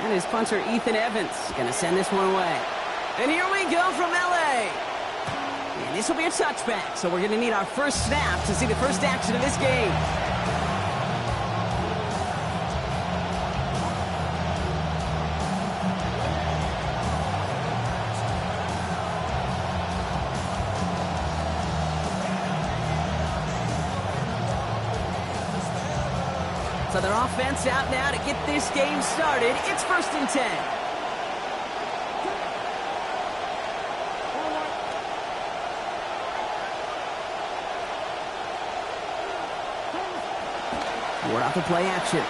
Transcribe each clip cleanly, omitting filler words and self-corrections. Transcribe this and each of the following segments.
And his punter, Ethan Evans, going to send this one away. And here we go from L.A. And this will be a touchback, so we're going to need our first snap to see the first action of this game. So their offense out now to get this game started. It's 1st and 10. Ward out the play action.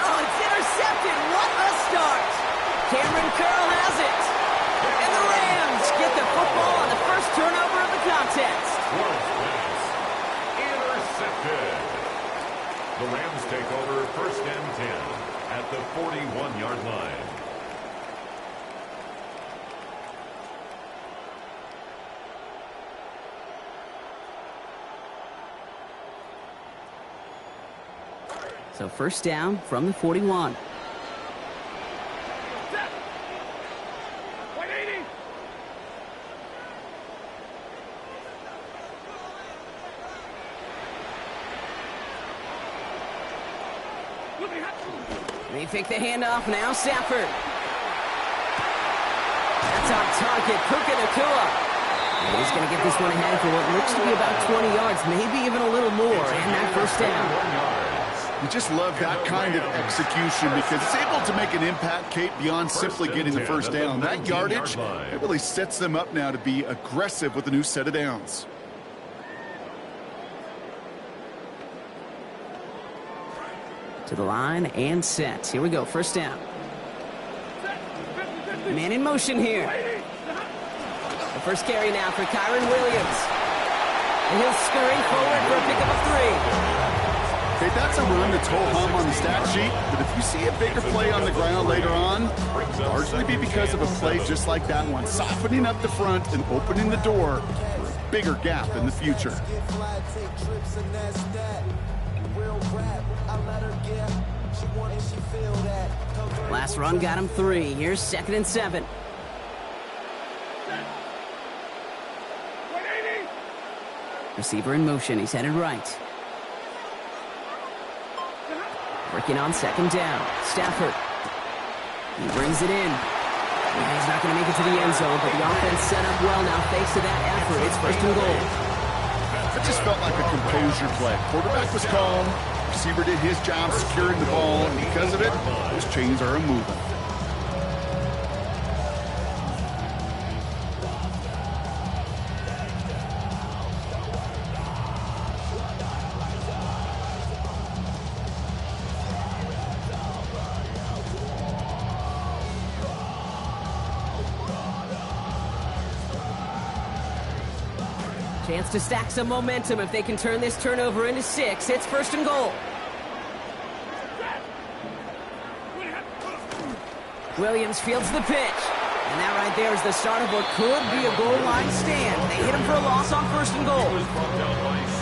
Oh, it's intercepted. What a start. Cameron Curl has it. And the Rams get the football on the first turnover of the contest. Intercepted. The Rams take over 1st and 10 at the 41-yard line. So 1st down from the 41. They fake the handoff now. Stafford. That's on target. Puka Nacua. And he's going to get this one ahead for what looks to be about 20 yards, maybe even a little more, and that 1st down. You just love that kind of execution because it's able to make an impact, Kate, beyond simply getting the 1st down. That yardage, it really sets them up now to be aggressive with a new set of downs. To the line and set. Here we go. 1st down. Man in motion here. The first carry now for Kyron Williams. And he'll scurry forward for a pickup of 3. Okay, that's a run that's ho-hum on the stat sheet, but if you see a bigger play on the ground later on, it'll largely be because of a play just like that one, softening up the front and opening the door for a bigger gap in the future. Last run got him 3. Here's 2nd and 7. Receiver in motion. He's headed right. Working on 2nd down. Stafford. He brings it in. Yeah, he's not going to make it to the end zone, but the offense set up well now thanks to that effort. It's 1st and goal. It just felt like a composure play. Quarterback was calm. Receiver did his job securing the ball, and because of it, those chains are moving. Chance to stack some momentum if they can turn this turnover into 6. It's 1st and goal. Williams fields the pitch. And that right there is the start of what could be a goal line stand. They hit him for a loss on 1st and goal.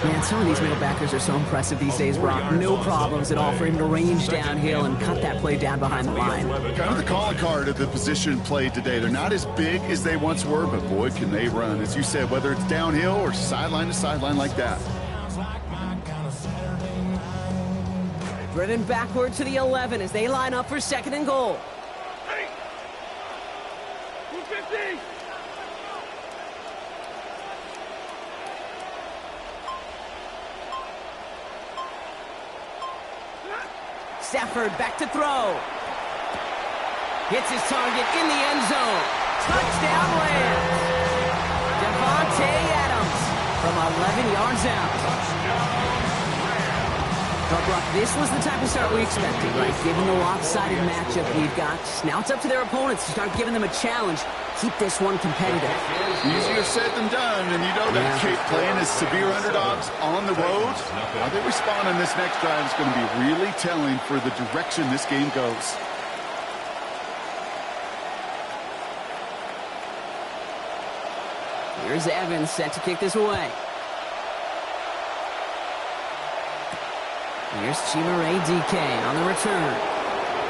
Man, some of these middle backers are so impressive these days, Brock. No problems at all for him to range downhill and cut that play down behind the line. Kind of the calling card of the position played today. They're not as big as they once were, but boy, can they run. As you said, whether it's downhill or sideline to sideline like that. Driven backward to the 11 as they line up for 2nd and goal. Stafford back to throw. Hits his target in the end zone. Touchdown Rams. Devontae Adams from 11 yards out. Well, Brock, this was the type of start we expected, right? Given the lopsided matchup we've got. Now it's up to their opponents to start giving them a challenge. Keep this one competitive. Easier said than done, and you know that Kate playing as severe underdogs on the road. How they respond on this next drive is going to be really telling for the direction this game goes. Here's Evans set to kick this away. Here's Chima Ray DK on the return.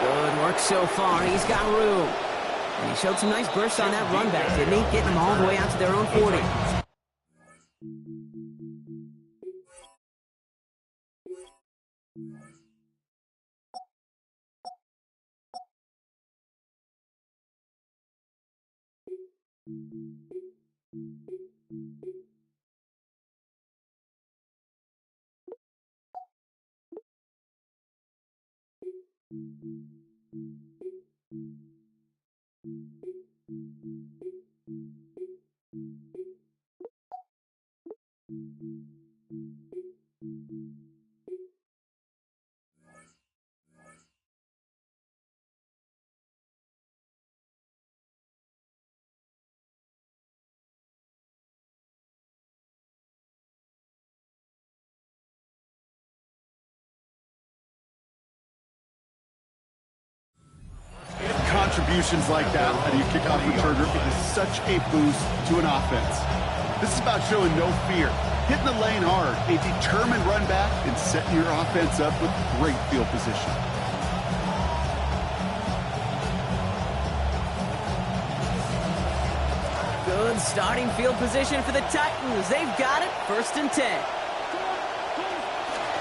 Good work so far. He's got room. And he showed some nice bursts on that run back, didn't he? Getting them all the way out to their own 40. Contributions like that out of your kickoff returner is such a boost to an offense. This is about showing no fear, hitting the lane hard, a determined run back, and setting your offense up with great field position. Good starting field position for the Titans. They've got it. 1st and 10.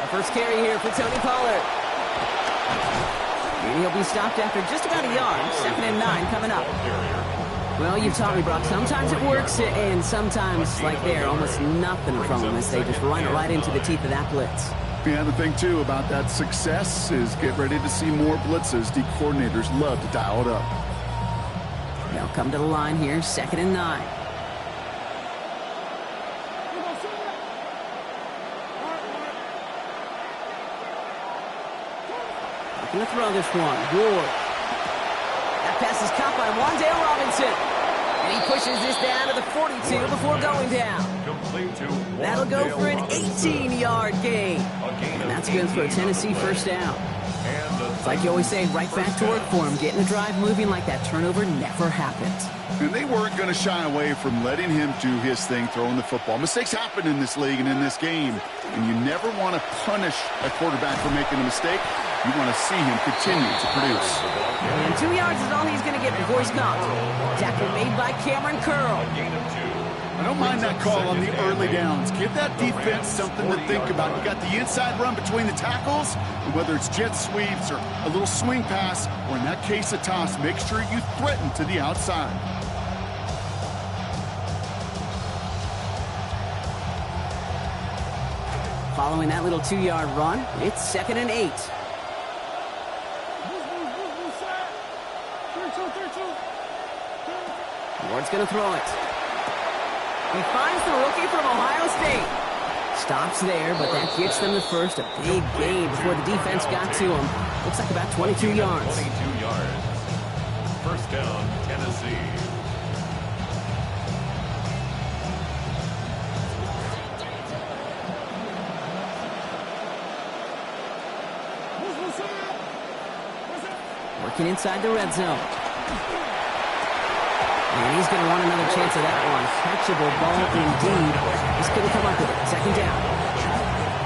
Our first carry here for Tony Pollard. And he'll be stopped after just about a yard. 2nd and 9 coming up. Well, you've taught me, Brock. Sometimes it works, and sometimes, like there, almost nothing from them as they just run it right into the teeth of that blitz. Yeah, the thing, too, about that success is get ready to see more blitzes. D coordinators love to dial it up. They'll come to the line here, 2nd and 9. Looking to throw this one. Ward. That pass is caught by Wandale Robinson. And he pushes this down to the 42 before going down. That'll go for an 18-yard gain. And that's good for a Tennessee 1st down. It's like you always say, right back to work for him. Getting the drive moving like that turnover never happened. And they weren't going to shy away from letting him do his thing, throwing the football. Mistakes happen in this league and in this game. And you never want to punish a quarterback for making a mistake. You want to see him continue to produce. And 2 yards is all he's going to get before he's caught. Tackle made by Cameron Curl. I don't mind that call on the early downs. Give that defense something to think about. You got the inside run between the tackles, and whether it's jet sweeps or a little swing pass, or in that case a toss, make sure you threaten to the outside. Following that little 2-yard run, it's 2nd and 8. Ward's going to throw it. He finds the rookie from Ohio State. Stops there, but that gets them the first. A big gain before the defense got to him. Looks like about 22 yards. 22 yards. 1st down, Tennessee. Working inside the red zone. And he's going to want another chance of that one. Catchable ball indeed. He's going to come up with it. 2nd down.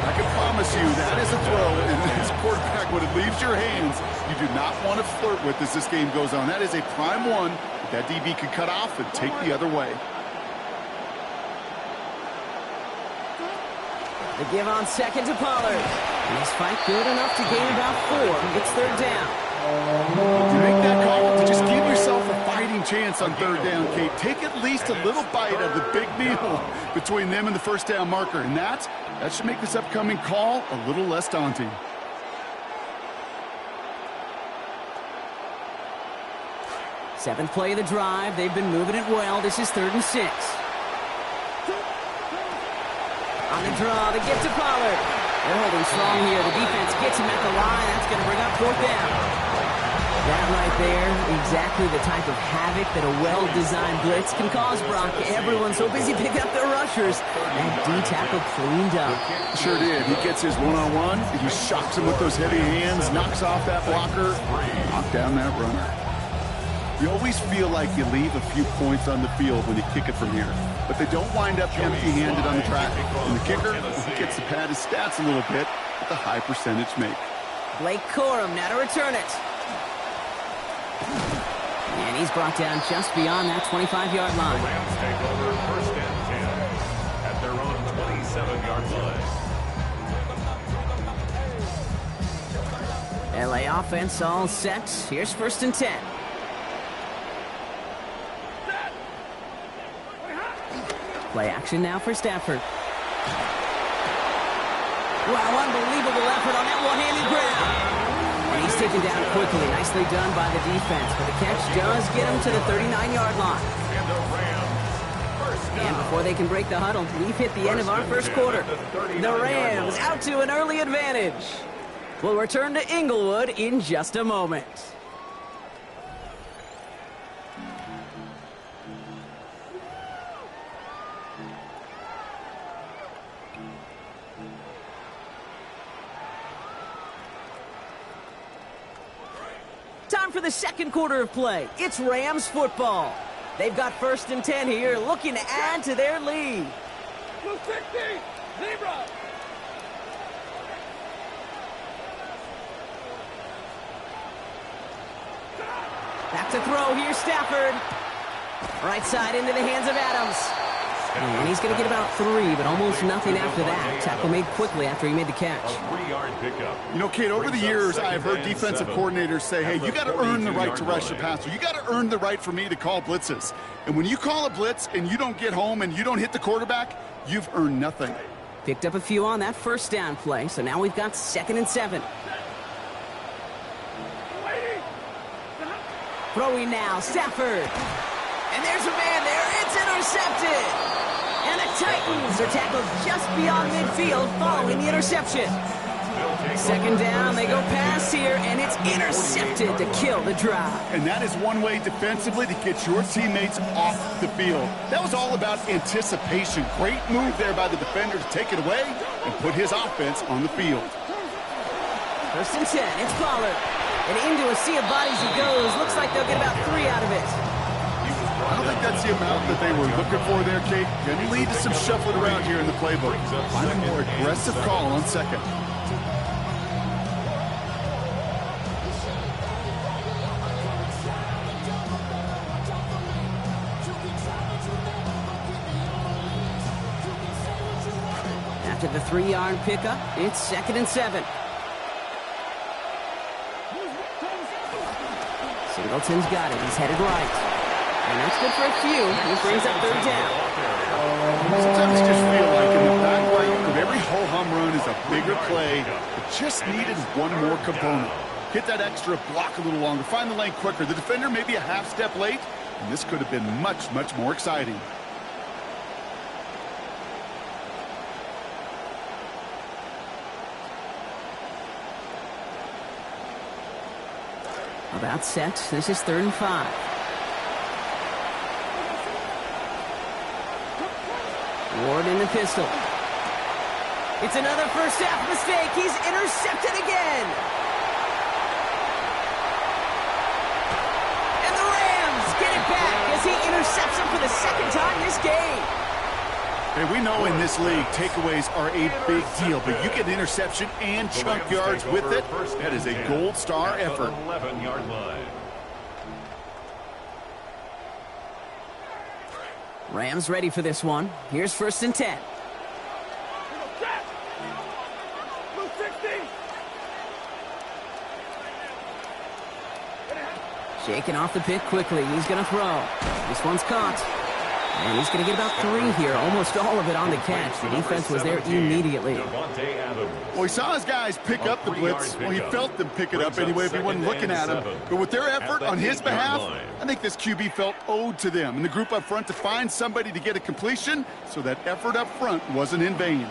I can promise you that is a throw, and as a quarterback, when it leaves your hands, you do not want to flirt with as this game goes on. That is a prime one that DB could cut off and take the other way. The give on 2nd to Pollard. And his fight good enough to gain about 4. It's 3rd down. You make that call to just give yourself a fighting chance on 3rd down, Kate. Take at least a little bite of the big meal between them and the 1st down marker. And that should make this upcoming call a little less daunting. Seventh play of the drive. They've been moving it well. This is 3rd and 6. On the draw, the give to Pollard. They're holding strong here. The defense gets him at the line. That's going to bring up 4th down. That right there, exactly the type of havoc that a well-designed blitz can cause, Brock. Everyone's so busy picking up their rushers. That D-tackle cleaned up. Sure did. He gets his one-on-one. He shocks him with those heavy hands, knocks off that blocker, knock down that runner. You always feel like you leave a few points on the field when you kick it from here, but they don't wind up empty-handed on the track. And the kicker gets to pad his stats a little bit with a high percentage make. Blake Corum now to return it. And he's brought down just beyond that 25-yard line. The Rams take over first and 10 at their own 27-yard line. LA offense all set. Here's first and 10. Play action now for Stafford. Wow, unbelievable effort on that one-handed grab. And he's taken down quickly. Nicely done by the defense. But the catch does get him to the 39-yard line. And before they can break the huddle, we've hit the end of our first quarter. The Rams out to an early advantage. We'll return to Inglewood in just a moment. Time for the second quarter of play. It's Rams football. They've got first and 10 here, looking to add to their lead. Blue 60, zebra. Back to throw, here's Stafford. Right side into the hands of Adams. And he's going to get about 3, but almost nothing after that. Tackle made quickly after he made the catch. A 3-yard pickup. You know, Kate, over the years, I've heard defensive coordinators say, hey, you got to earn the right to rush the passer. You got to earn the right for me to call blitzes. And when you call a blitz and you don't get home and you don't hit the quarterback, you've earned nothing. Picked up a few on that first down play, so now we've got second and 7. Throwing now, Stafford. And there's a man there. It's intercepted. And the Titans are tackled just beyond midfield following the interception. Second down, they go pass here, and it's intercepted to kill the drive. And that is one way defensively to get your teammates off the field. That was all about anticipation. Great move there by the defender to take it away and put his offense on the field. First and 10, it's Pollard. And into a sea of bodies he goes. Looks like they'll get about 3 out of it. I don't think that's the amount that they were looking for there, Kate. Going to lead to some shuffling around here in the playbook. Find a more aggressive call on second. After the 3-yard pickup, it's second and 7. Singleton's got it. He's headed right. And that's good for a few. He brings up third down. Sometimes you just feel like in the back right of every ho-hum run is a bigger play. It just needed one more component. Hit that extra block a little longer. Find the lane quicker. The defender may be a half step late, and this could have been much, much more exciting. About set. This is third and 5. Ward in the pistol. It's another first half mistake. He's intercepted again. And the Rams get it back as he intercepts him for the second time this game. Hey, we know in this league, takeaways are a big deal, but you get an interception and chunk yards with it. That is a gold star effort. 11-yard line. Rams ready for this one. Here's first and 10. Blue 60. Shaking off the pick quickly. He's going to throw. This one's caught. And he's going to get about 3 here. Almost all of it on the catch. The defense was there immediately. Well, he saw his guys pick up the blitz. Well, he felt them pick it up anyway if he wasn't looking at him. But with their effort on his behalf, I think this QB felt owed to them and the group up front to find somebody to get a completion, so that effort up front wasn't in vain.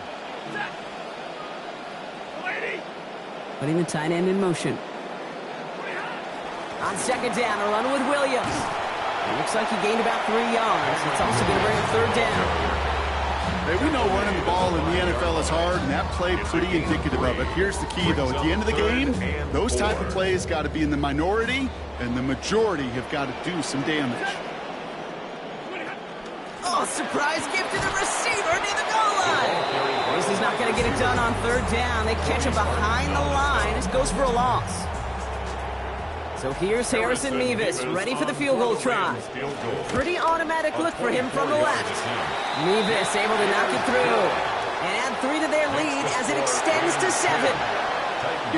Putting the tight end in motion. On second down, a run with Williams. It looks like he gained about 3 yards. It's also going to bring a third down. Hey, we know running the ball in the NFL is hard, and that play pretty indicative of it. Here's the key, though. At the end of the game, those type of plays got to be in the minority, and the majority have got to do some damage. Oh, surprise gift to the receiver near the goal line. This is not going to get it done on third down. They catch him behind the line. This goes for a loss. So here's Harrison Mevis, ready for the field goal try. Pretty automatic look for him from the left. Mevis able to knock it through. And add 3 to their lead as it extends to 7.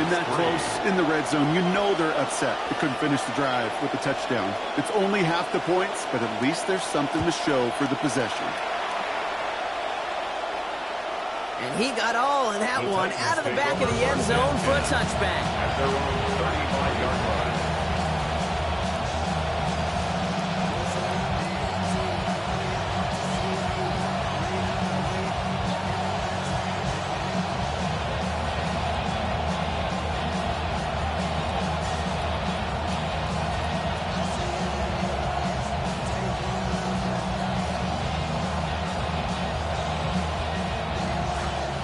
In that close, in the red zone, you know they're upset. They couldn't finish the drive with the touchdown. It's only half the points, but at least there's something to show for the possession. And he got all of that one out of the back of the end zone for a touchback. At their own 35-yard line.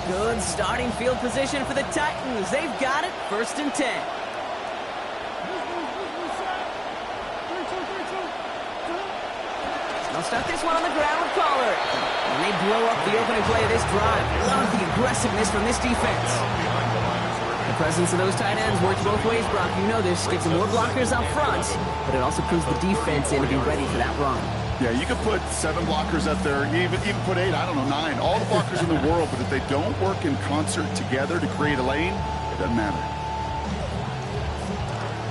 Good starting field position for the Titans. They've got it, 1st and 10. They'll start this one on the ground with Pollard. And they blow up the opening play of this drive. Love the aggressiveness from this defense. The presence of those tight ends works both ways, Brock. You know this. Gives them more blockers up front, but it also proves the defense in to be ready for that run. Yeah, you could put 7 blockers up there, even put 8, I don't know, 9. All the blockers in the world, but if they don't work in concert together to create a lane, it doesn't matter.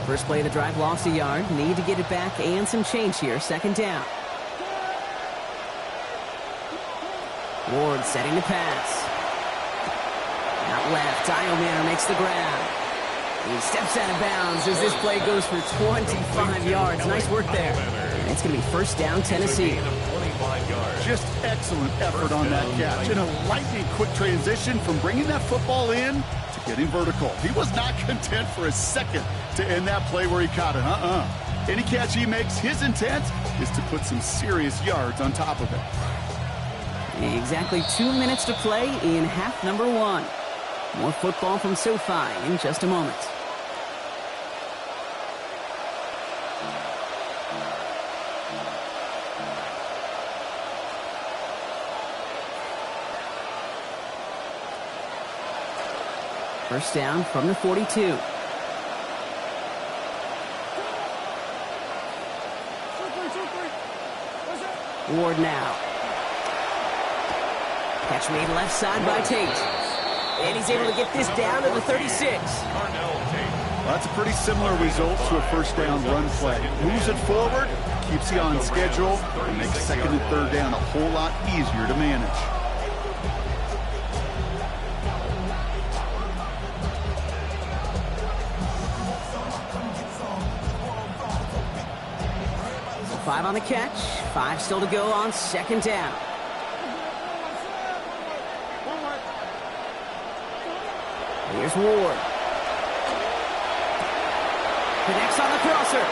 First play of the drive lost a yard. Need to get it back and some change here. 2nd down. Ward setting the pass. Out left, Iomanner makes the grab. He steps out of bounds as this play goes for 25 yards. Nice work there. And it's going to be 1st down, Tennessee. Just excellent effort on that catch. And a lightning quick transition from bringing that football in to getting vertical. He was not content for a second to end that play where he caught it. Any catch he makes, his intent is to put some serious yards on top of it. Exactly 2 minutes to play in half number 1. More football from SoFi in just a moment. First down from the 42. Ward now. Catch made left side by Tate. And he's able to get this down to the 36. Well, that's a pretty similar result to a 1st down run play. Moves it forward, keeps you on schedule, and makes 2nd and 3rd down a whole lot easier to manage. So 5 on the catch, 5 still to go on 2nd down. Here's Ward. Connects on the crosser.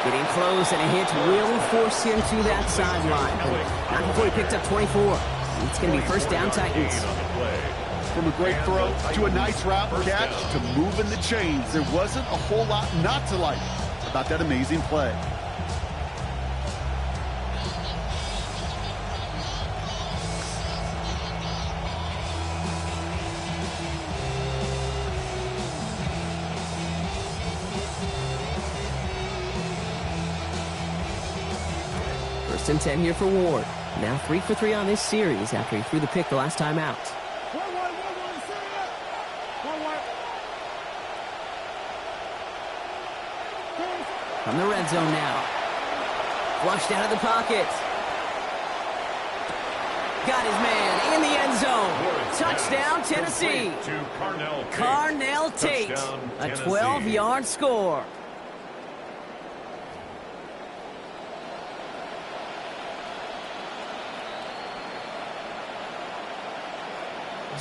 Getting close, and a hit will force him to that sideline. But not before he picked up 24. It's going to be 1st down, Titans. From a great throw to a nice route catch to moving the chains, there wasn't a whole lot not to like about that amazing play. First and 10 here for Ward. Now 3 for 3 on this series after he threw the pick the last time out. From the red zone now. Flushed out of the pocket. Got his man in the end zone. Touchdown, Tennessee. Carnell Tate. A 12-yard score.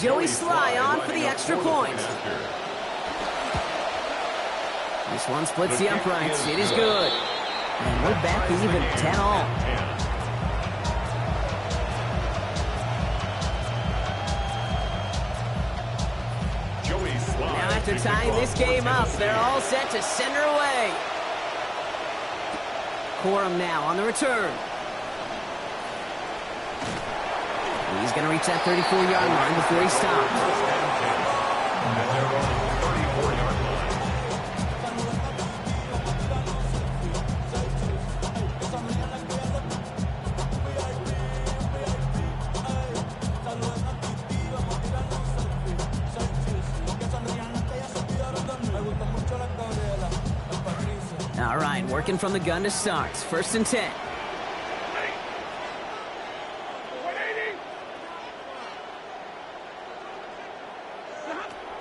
Joey Sly on for the extra point. This one splits the uprights. It is good. And we're back even, 10-all. Now after tying this game up, they're all set to send her away. Corum now on the return. He's going to reach that 34-yard line before he stops. All right, working from the gun to start. 1st and 10.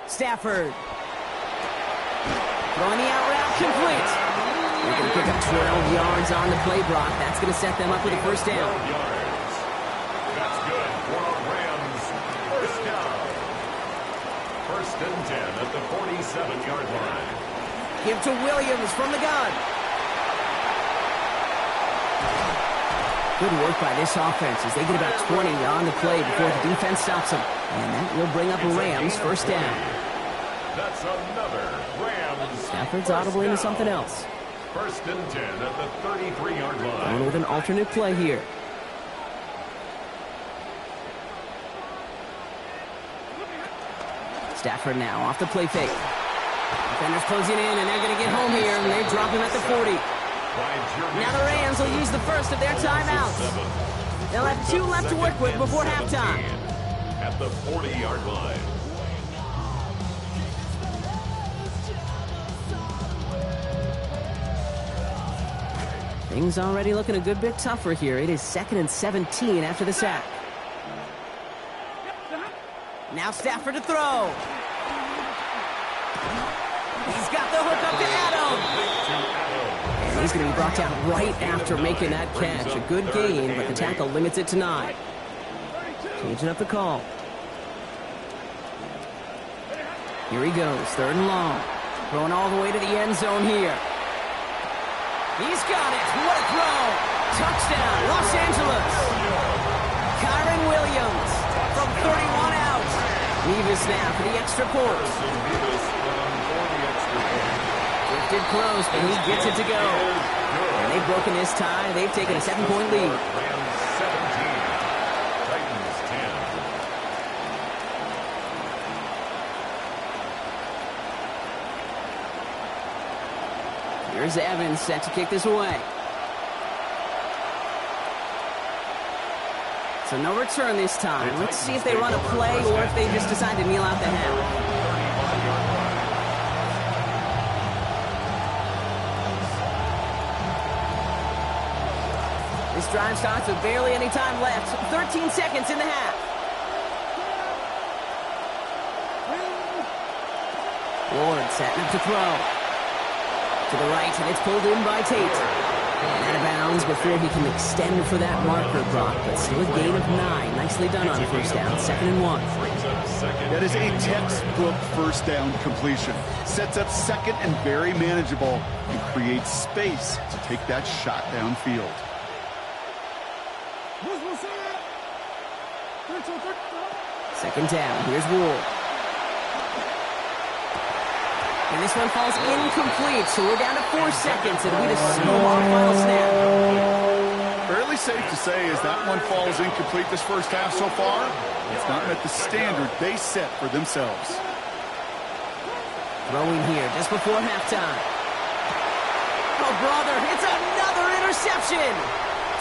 Stafford. Throwing the out route complete. They're going to pick up 12 yards on the play, Brock. That's going to set them up with a 1st down. That's good for our Rams. 1st down. 1st and 10 at the 47-yard line. Give to Williams from the gun. Good work by this offense as they get about 20 on the play before the defense stops them. And that will bring up a Rams 1st down. That's another Rams. Stafford's audible into something else. 1st and 10 at the 33-yard line. Going with an alternate play here. Stafford now off the play fake. Defenders closing in, and they're going to get home here, and they drop him at the 40. Now the Rams will use the first of their timeouts. They'll have 2 left to work with before halftime. At the 40-yard line. Things already looking a good bit tougher here. It is 2nd and 17 after the sack. Now Stafford to throw. He's got the hook up to Adam. And he's going to be brought down right after making that catch. A good gain, but the tackle limits it to 9. Changing up the call. Here he goes, 3rd and long. Throwing all the way to the end zone here. He's got it. What a throw. Touchdown, Los Angeles. Kyron Williams from 31 out. Nevis now for the extra point. Drifted close, but he gets it to go. And they've broken this tie. They've taken a 7-point lead. Rams 17. Titans 10. Here's Evans set to kick this away. So no return this time. Let's see if they run a play or if they just decide to kneel out the half. This drive starts with barely any time left. 13 seconds in the half. Ward setting up to throw. To the right, and it's pulled in by Tate. Out of bounds before he can extend for that marker, Brock, but still a gain of 9. Nicely done on 1st down, 2nd and 1. That is a textbook 1st down completion. Sets up 2nd and very manageable and creates space to take that shot downfield. 2nd down, here's Ward. And this one falls incomplete, so we're down to 4 seconds, and we just snowball final snap. Fairly safe to say as that one falls incomplete this 1st half so far, it's not met the standard they set for themselves. Throwing here just before halftime. Oh, brother, it's another interception.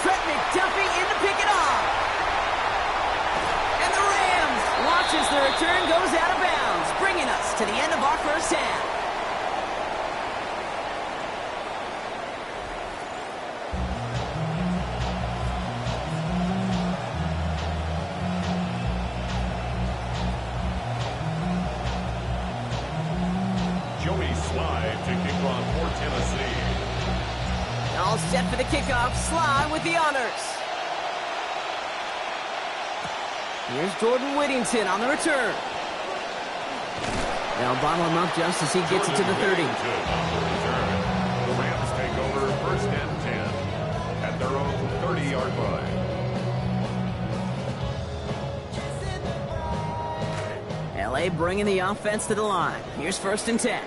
Trent McDuffie in to pick it off. And the Rams launches the return, goes out of bounds, bringing us to the end of our 1st half. All set for the kickoff. Sly with the honors. Here's Jordan Whittington on the return. They'll bottle him up just as he gets it to the 30. The Rams take over 1st and 10 at their own 30-yard line. LA bringing the offense to the line. Here's 1st and 10.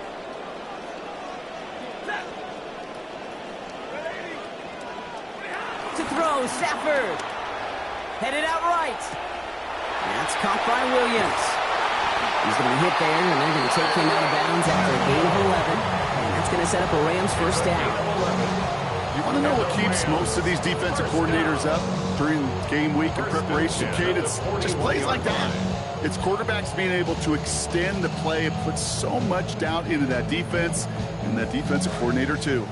To throw, Stafford. Headed out right. That's caught by Williams. He's going to be hit there, and they're going to take him out of bounds after a gain of 11. And that's going to set up a Rams 1st down. You want to know what keeps most of these defensive coordinators up during game week and preparation, Kate? It's just plays like that. It's quarterbacks being able to extend the play and put so much doubt into that defense and that defensive coordinator too.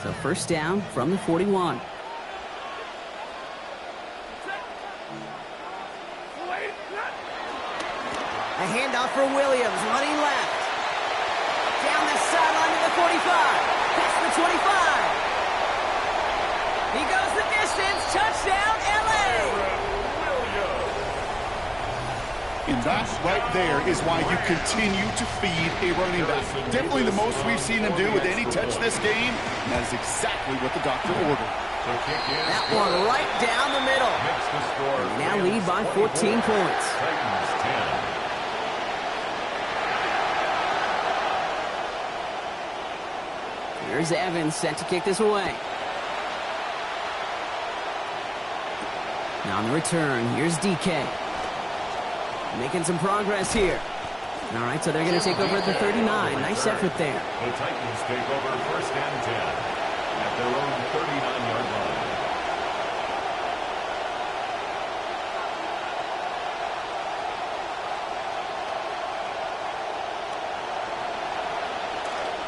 So first down from the 41. A handoff for Williams, running left. Down the sideline to the 45. Past the 25. He goes the distance. Touchdown, LA! And that right there is why you continue to feed a running back. Definitely the most we've seen him do with any touch this game. And that is exactly what the doctor ordered. That one right down the middle. And now lead by 14 points. Titans 10. Here's Evans set to kick this away. Now on the return, here's DK. Making some progress here. All right, so they're going to take over at the 39. Nice effort there. The Titans take over first and 10 at their own 39-yard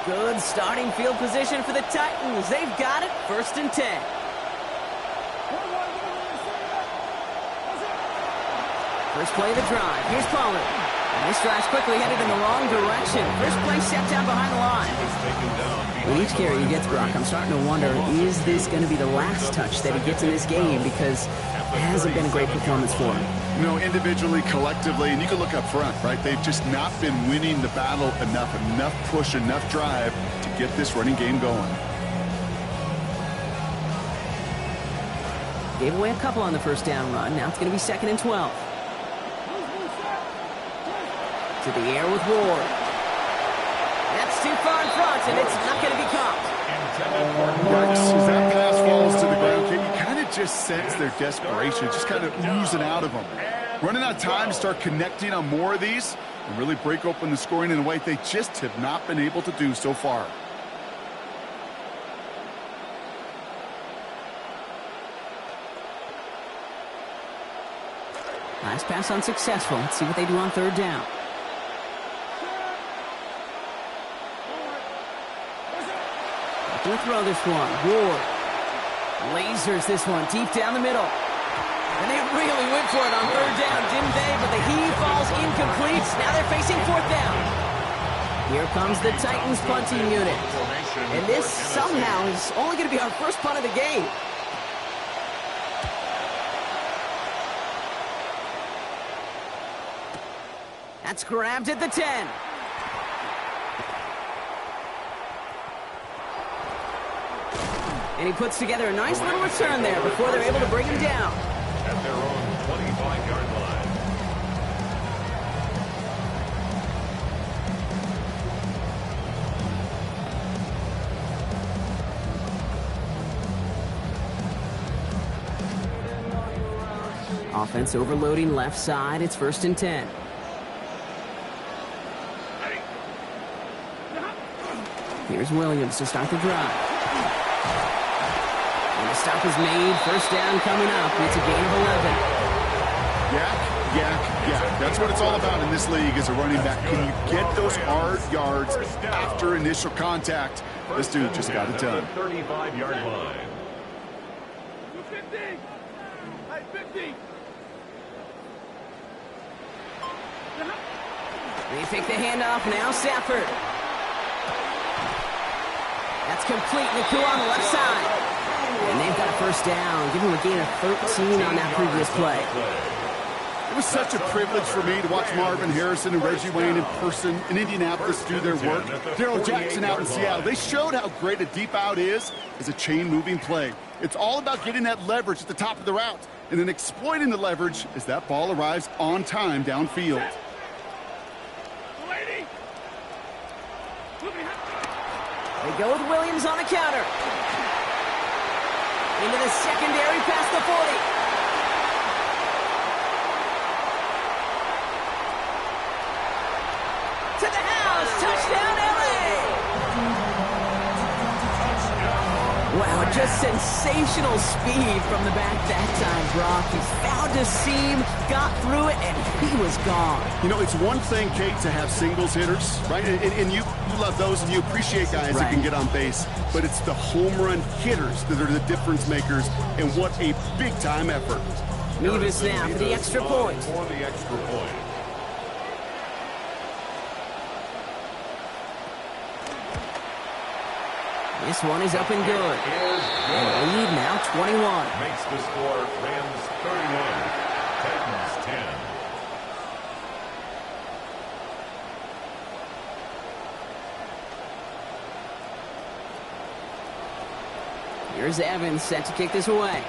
line. Good starting field position for the Titans. They've got it, first and 10. First play of the drive. Here's Pollard. And this drive's quickly headed in the wrong direction. First play set down behind the line. With each carry he gets, Brock, I'm starting to wonder, is this going to be the last touch that he gets in this game? Because it hasn't been a great performance for him. You know, individually, collectively, and you can look up front, right? They've just not been winning the battle enough push, enough drive to get this running game going. Gave away a couple on the first down run. Now it's going to be second and 12. To the air with Ward. That's too far in front, and it's not going to be caught. Yikes, as that pass falls to the ground, you kind of just sense their desperation, just kind of oozing out of them. Running out of time to start connecting on more of these and really break open the scoring in a way they just have not been able to do so far. Last pass unsuccessful. Let's see what they do on third down. Going to throw this one. Ward lasers this one deep down the middle. And they really went for it on third down, didn't they? But the heave falls incomplete. Now they're facing fourth down. Here comes the Titans punting unit. And this somehow is only going to be our first punt of the game. That's grabbed at the 10. And he puts together a nice little return there before they're able to bring him down. At their own 25-yard line. Offense overloading left side. It's first and 10. Here's Williams to start the drive. And the stop is made. First down coming up. It's a gain of 11. Yak. That's what it's all about in this league as a running back. Can you get those hard yards after initial contact? This dude just got it done. 35-yard line. 50. Hey, 50. They take the handoff. Now Stafford. That's complete. Naku on the left side. And they've got a first down. Give him a gain of 13 on that previous play. It was such a privilege for me to watch Marvin Harrison and Reggie Wayne in person in Indianapolis do their work. Darrell Jackson out in Seattle. They showed how great a deep out is as a chain-moving play. It's all about getting that leverage at the top of the route and then exploiting the leverage as that ball arrives on time downfield. They go with Williams on the counter. Into the secondary past the 40. To the house. Touchdown, LA. Wow, just sensational speed from the back that time, Brock. He found a seam, got through it, and he was gone. You know, it's one thing, Kate, to have singles hitters, right? And you love those, and you appreciate guys that can get on base. But it's the home run hitters that are the difference makers, and what a big-time effort. Nevis now for the extra point. For the extra point. This one is up and good. And the lead now 21. Makes the score Rams 31, Titans 10. Here's Evans set to kick this away.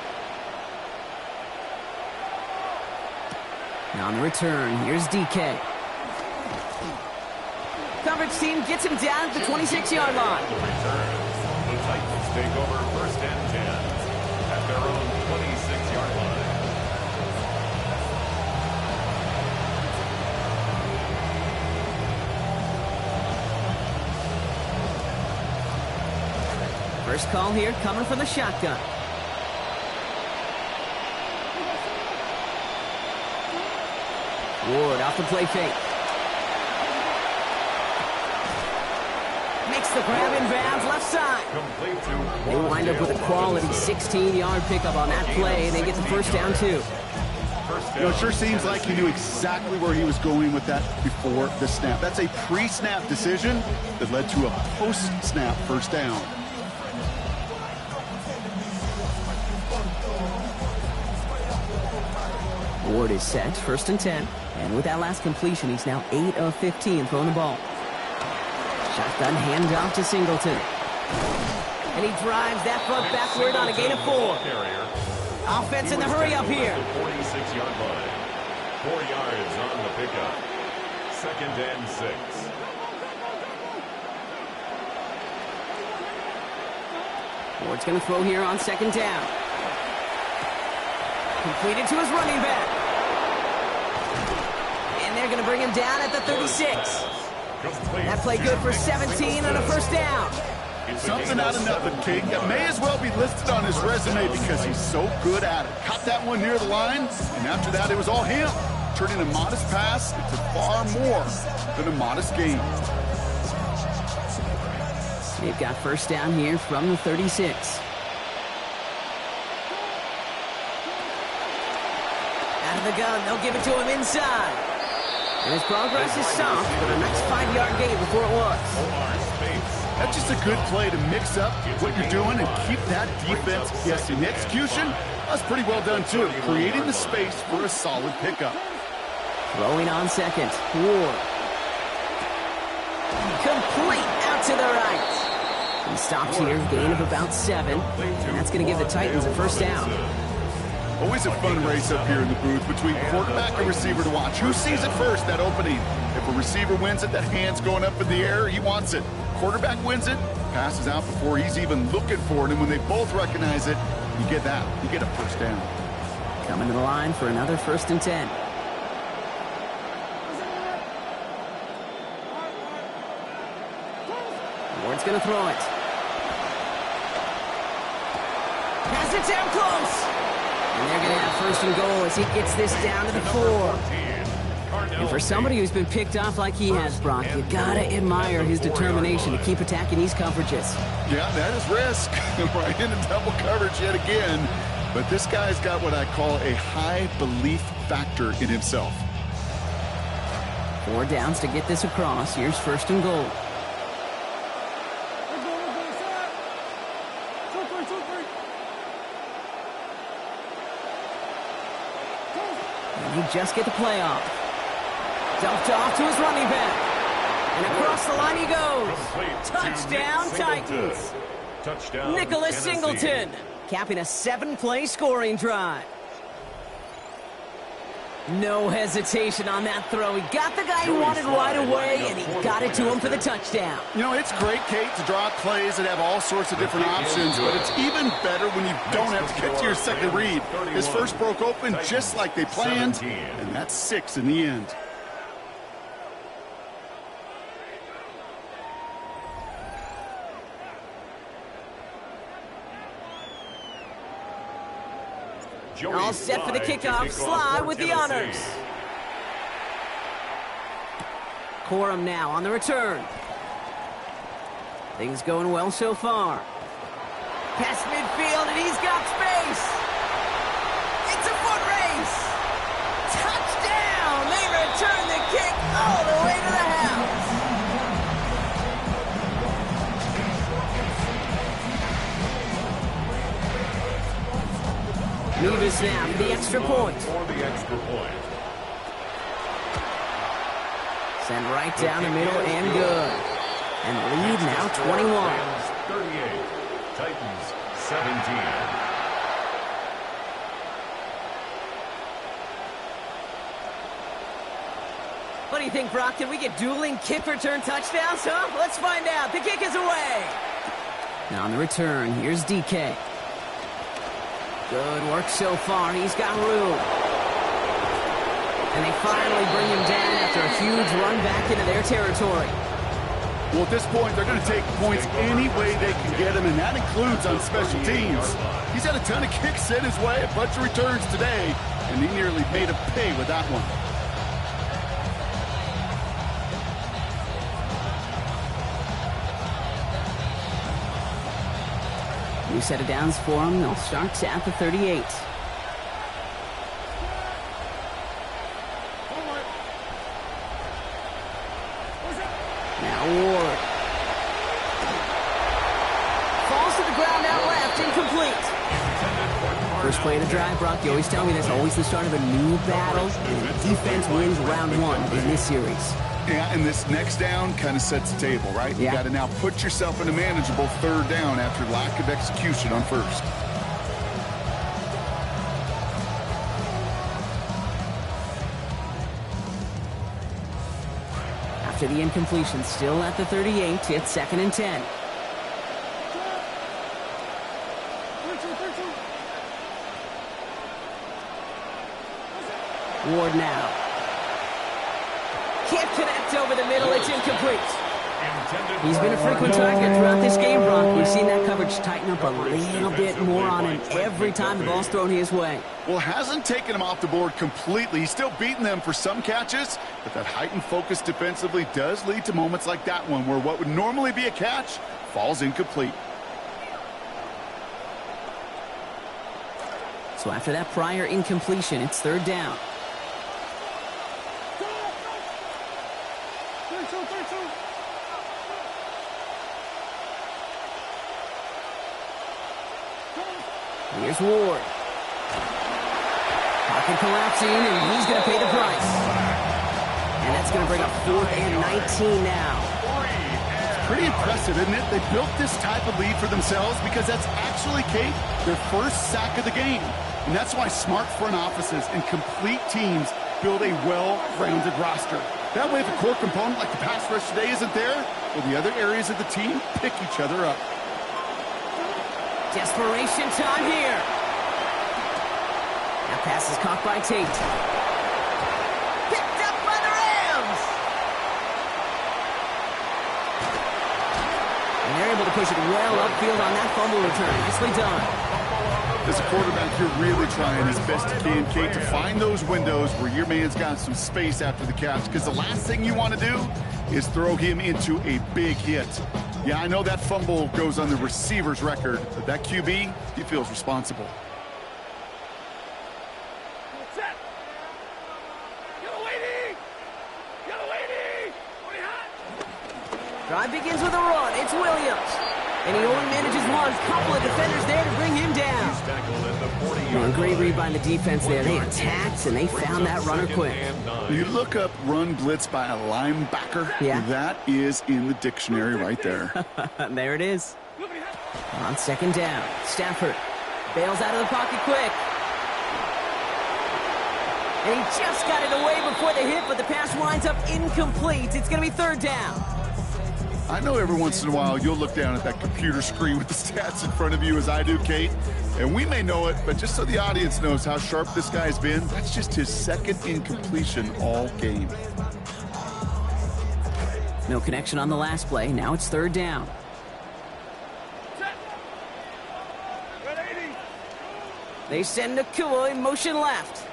Now on the return, here's DK. Coverage team gets him down at the 26-yard line. The return. The Titans take over 1st and 10 at their own 26-yard line. First call here coming from the shotgun. Ward off the play fake. Makes the grab in bounds left side. They wind up with a quality 16-yard pickup on that play, and they get the first down too. You know, it sure seems like he knew exactly where he was going with that before the snap. That's a pre-snap decision that led to a post-snap first down. Ward is set, 1st and 10. And with that last completion, he's now 8 of 15 throwing the ball. Shotgun handoff to Singleton. And he drives that foot backward on a gain of 4. Offense in the hurry up here. 46-yard line. 4 yards on the pickup. 2nd and 6. Ward's going to throw here on 2nd down. Completed to his running back. And they're going to bring him down at the 36. That play good for 17 on a first down. Something out of nothing, Kate. That may as well be listed on his resume because he's so good at it. Caught that one near the line, and after that, it was all him. Turning a modest pass into far more than a modest gain. They've got first down here from the 36. Out of the gun, they'll give it to him inside. And his progress is soft, but a nice 5-yard gain before it was. That's just a good play to mix up what you're doing and keep that defense guessing. The execution, that's pretty well done too, creating the space for a solid pickup. Throwing on 2nd, Ward. Complete out to the right. He stops here, gain of about 7, and that's going to give the Titans a first down. Always a fun race up here in the booth between quarterback and receiver to watch. Who sees it first, that opening? If a receiver wins it, that hand's going up in the air, he wants it. Quarterback wins it, passes out before he's even looking for it, and when they both recognize it, you get that. You get a first down. Coming to the line for another 1st and 10. Ward's going to throw it. Pass it down close. And they're going to have 1st and goal as he gets this down to the 4. And for somebody who's been picked off like he has, Brock, you got to admire his determination to keep attacking these coverages. Yeah, that is risk. Right into double coverage yet again. But this guy's got what I call a high belief factor in himself. 4 downs to get this across. Here's 1st and goal. And they just get the play off. Dumped off to his running back. And across the line he goes. Touchdown, Titans. Touchdown, Nicholas Singleton, capping a 7-play scoring drive. No hesitation on that throw. He got the guy he wanted right away, and he got it to him for the touchdown. You know, it's great, Kate, to draw plays that have all sorts of different options, but it's even better when you don't have to get to your second read. His first broke open just like they planned, and that's 6 in the end. All set for the kickoff. Sly with the honors. Corum now on the return. Things going well so far. Past midfield, and he's got space. It's a foot race. Touchdown! They return the kick all the way to the house. Nevis now for the extra point. For the extra point. Send right down the middle and good. And the lead now 21. Rams 38. Titans 17. What do you think, Brock? Can we get dueling kick return touchdowns, huh? Let's find out. The kick is away. Now on the return, here's DK. Good work so far. He's got room. And they finally bring him down after a huge run back into their territory. Well, at this point, they're going to take points any way they can get him, and that includes on special teams. He's had a ton of kicks sent his way, a bunch of returns today, and he nearly made him pay with that one. New set of downs for him. They'll start at the 38. Now Ward. Falls to the ground out left, incomplete. First play of the drive, Brock. You always tell me that's always the start of a new battle, and the defense wins round one in this series. Yeah, and this next down kind of sets the table, right? Yeah. You got to now put yourself in a manageable third down after lack of execution on first. After the incompletion, still at the 38, it's second and 10. Ward now. Can't connect over the middle, it's incomplete. He's been a frequent target throughout this game, Brock. We've seen that coverage tighten up a little bit more on him every time the ball's thrown his way. Well, hasn't taken him off the board completely. He's still beating them for some catches, but that heightened focus defensively does lead to moments like that one where what would normally be a catch falls incomplete. So after that prior incompletion, it's third down. Here's Ward. Pocket collapsing, and he's going to pay the price. And that's going to bring up 4th and 19 now. It's pretty impressive, isn't it? They built this type of lead for themselves because that's actually, Kate, their first sack of the game. And that's why smart front offices and complete teams build a well-rounded roster. That way, if a core component like the pass rush today isn't there, well, the other areas of the team pick each other up. Desperation time here. That pass is caught by Tate. Picked up by the Rams. And they're able to push it well upfield on that fumble return. Nicely done. As a quarterback, you're really trying as best you can, Kate, to find those windows where your man's got some space after the catch, because the last thing you want to do is throw him into a big hit. Yeah, I know that fumble goes on the receiver's record, but that QB, he feels responsible. Set. Get away, Get away, Drive begins with a run. It's Williams. And he only manages one. Couple of defenders there to bring him down. Man, great read by the defense there. They attacked, and they found that runner quick. You look up run blitz by a linebacker, that is in the dictionary right there. There it is. On second down, Stafford bails out of the pocket quick. And he just got it away before the hit, but the pass winds up incomplete. It's going to be third down. I know every once in a while you'll look down at that computer screen with the stats in front of you as I do, Kate. And we may know it, but just so the audience knows how sharp this guy's been, that's just his second incompletion all game. No connection on the last play. Now it's third down. Set. 180. They send Nakua in motion left.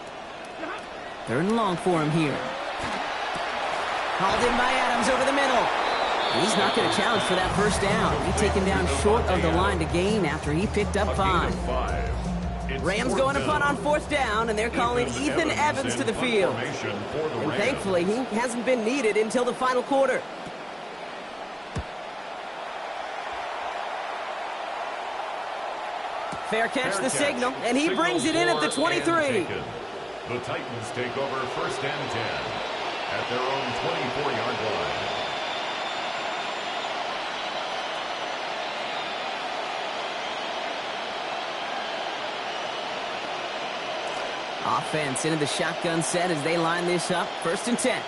Third and long for him here. Hauled in by Adams over the middle. He's not going to challenge for that first down. He's taken down short of the line to gain after he picked up 5. Rams going to punt on fourth down, and they're calling Ethan Evans to the field. And thankfully, he hasn't been needed until the final quarter. Fair catch the signal, and he brings it in at the 23. The Titans take over first and 10 at their own 24-yard line. Offense into the shotgun set as they line this up. First and 10.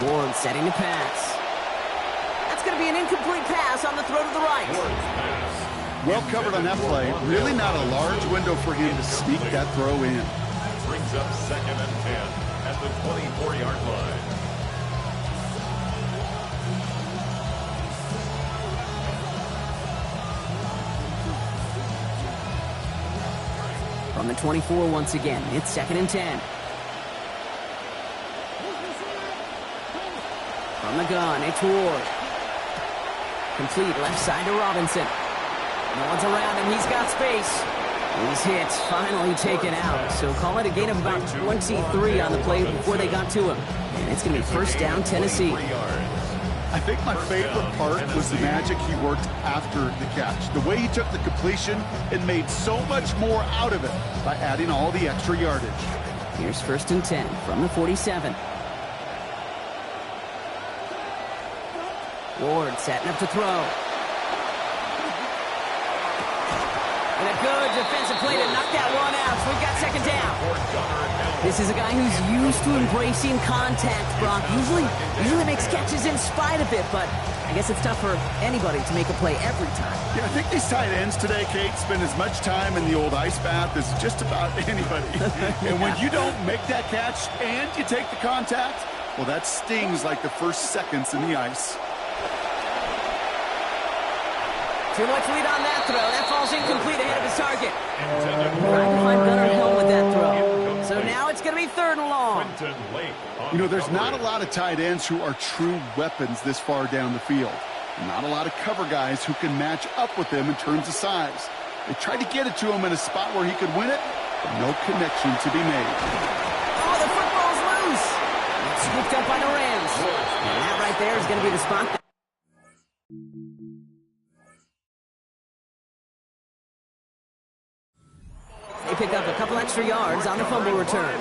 Ward setting the pass. That's going to be an incomplete pass on the throw to the right. Well covered on that play. Really not a large window for him to sneak that throw in. Brings up second and 10 at the 24-yard line. From the 24 once again, it's second and 10. From the gun, it's Ward. Complete left side to Robinson. No one's around him, he's got space. He's hit, finally taken out. So call it a gain of about 23 on the play before they got to him. And it's going to be first down, Tennessee. I think my favorite part was the magic he worked after the catch. The way he took the completion and made so much more out of it by adding all the extra yardage. Here's first and 10 from the 47. Ward setting up to throw. And a good defensive play to knock that one out. So we've got second down. This is a guy who's used to embracing contact, Brock. Usually makes catches in spite of it, but I guess it's tough for anybody to make a play every time. Yeah, I think these tight ends today, Kate, spend as much time in the old ice bath as just about anybody. And when you don't make that catch and you take the contact, well, that stings like the first seconds in the ice. Too much lead on that throw. That falls incomplete ahead of his target. Trying to find Gunnar Hill with that throw. So now it's going to be third and long. You know, there's not a lot of tight ends who are true weapons this far down the field. Not a lot of cover guys who can match up with them in terms of size. They tried to get it to him in a spot where he could win it, but no connection to be made. Oh, the football's loose. It's scooped up by the Rams. And that right there is going to be the spot. They pick up a couple extra yards on the fumble return.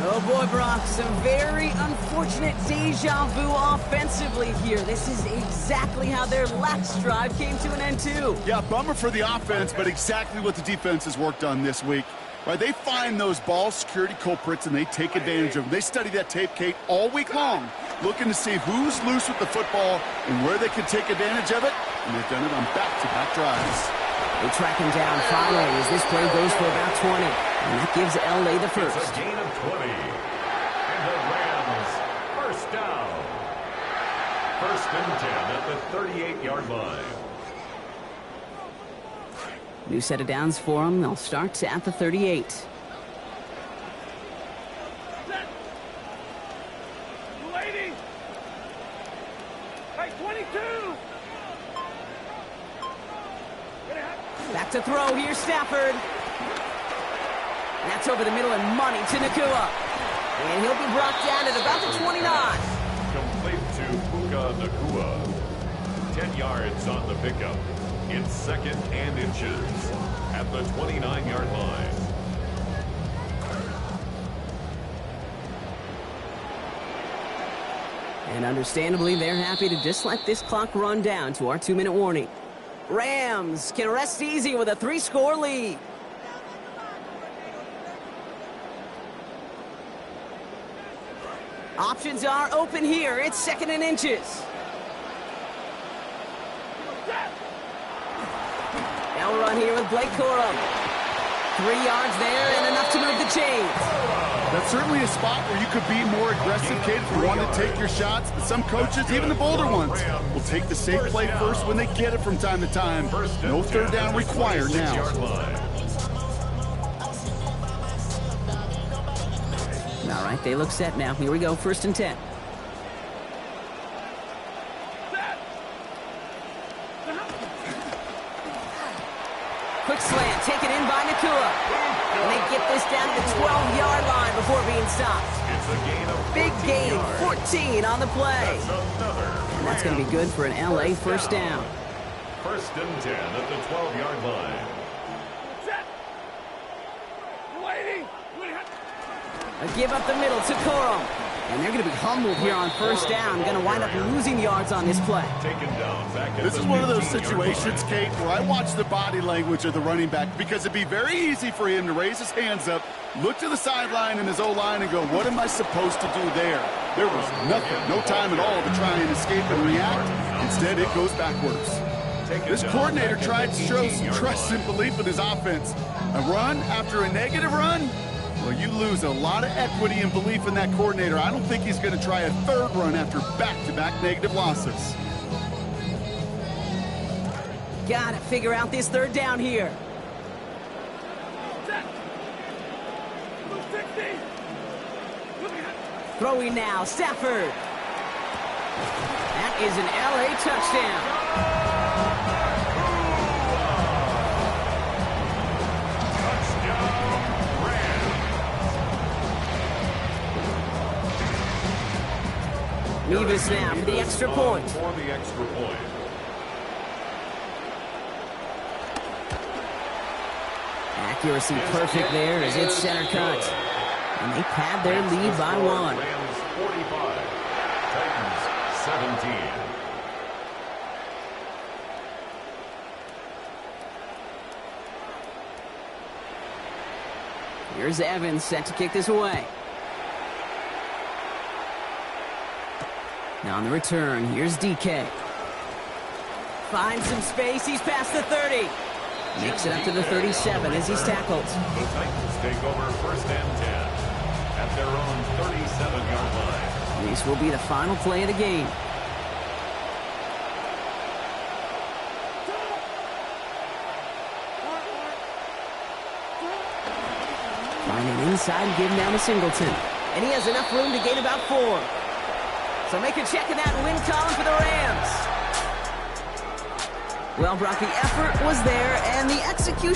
Oh boy, Brock, some very unfortunate deja vu offensively here. This is exactly how their last drive came to an end too. Yeah, bummer for the offense, but exactly what the defense has worked on this week. Right, they find those ball security culprits and they take advantage of them. They study that tape, Kate, all week long, looking to see who's loose with the football and where they can take advantage of it, and they've done it on back-to-back drives. They track him down finally as this play goes for about 20. And that gives LA the first. It's a gain of 20. And the Rams, first down. First and 10 at the 38-yard line. New set of downs for them. They'll start at the 38. Waiting. Hey, 22. Back to throw. Here's Stafford. That's over the middle and money to Nakua. And he'll be brought down at about the 29. Complete to Puka Nakua. 10 yards on the pickup. It's second and inches at the 29-yard line. And understandably, they're happy to just let this clock run down to our 2-minute warning. Rams can rest easy with a 3-score lead. Options are open here. It's second and inches. They'll run here with Blake Corum. 3 yards there and enough to move the the chains. That's certainly a spot where you could be more aggressive, Kate, if you want to take your shots. But some coaches, even the bolder ones, will take the safe play first when they get it from time to time. No third down required now. All right, they look set now. Here we go, 1st and 10. Quick slant, taken in by Nakua. And they get this down to the 12-yard line before being stopped. It's a gain of Big 14 gain, yards. 14 on the play. That's another. And that's going to be good for an LA first down. 1st and 10 at the 12-yard line. Set. Waiting. A give up the middle to Corum. And they're going to be humbled here on 1st down. Going to wind up losing yards on this play. Taken down back at This the is one of those 15-yard situations, line. Kate, where I watch the body language of the running back because it'd be very easy for him to raise his hands up, look to the sideline and his O-line and go, what am I supposed to do there? There was nothing, no time at all to try and escape and react. Instead, it goes backwards. This coordinator tried to show some trust and belief in his offense. A run after a negative run? Well, you lose a lot of equity and belief in that coordinator. I don't think he's going to try a 3rd run after back-to-back negative losses. Got to figure out this 3rd down here. Set. 60. Throwing now, Stafford. That is an LA touchdown. Nevis now for the extra point. For the extra point. Accuracy perfect there as it's center cut. And they pad their lead by 1. Rams 45, Titans 17. Here's Evans set to kick this away. Now on the return, here's DK. Finds some space, he's past the 30. Makes it up to the 37 as he's tackled. The Titans take over 1st and 10 at their own 37-yard line. This will be the final play of the game. Finding inside, give down to Singleton. And he has enough room to gain about 4. So make a check in that win column for the Rams. Well, Brock, the effort was there, and the execution